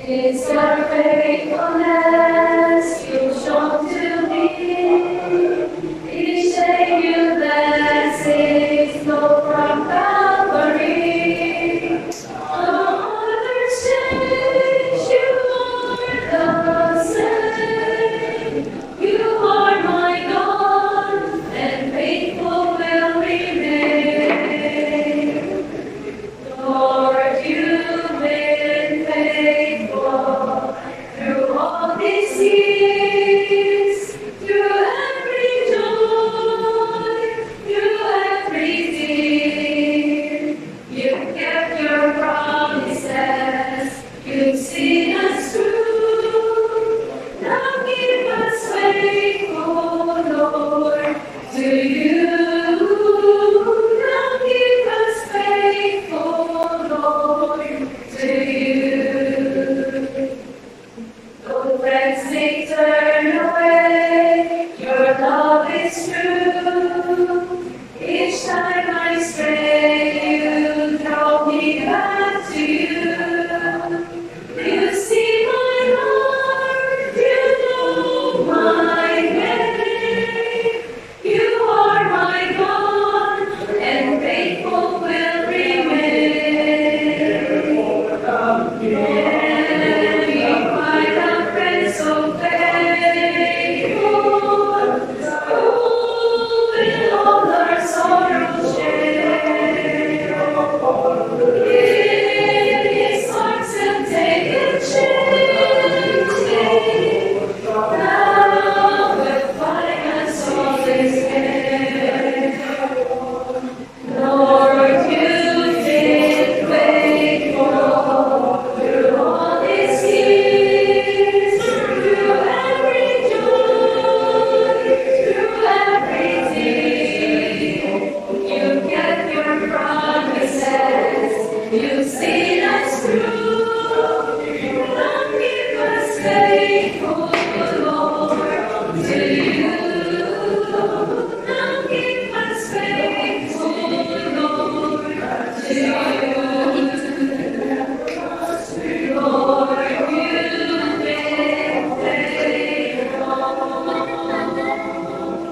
It's your faithfulness you've shown to me. Each day new blessings flow from Calvary. Others change, you are the same. You are my God, and faithful will remain. Lord, you've been faithful through all these years, through every joy, through every tear. You've kept your promises, you've seen us through. Now keep us faithful, Lord, to you. Now keep us faithful, Lord, to you. Though friends may turn away, your love is true. Each time I stray, you draw me back to you. You see my heart, you know my name. You are my God, and faithful will remain. You find a friend so faithful, who will all our sorrows share. In his arms he'll take and change. Now will find us always there. Lord, you've been faithful through all these years, through every joy, through every tear. You've kept your promises, you've seen us through. Now keep us faithful,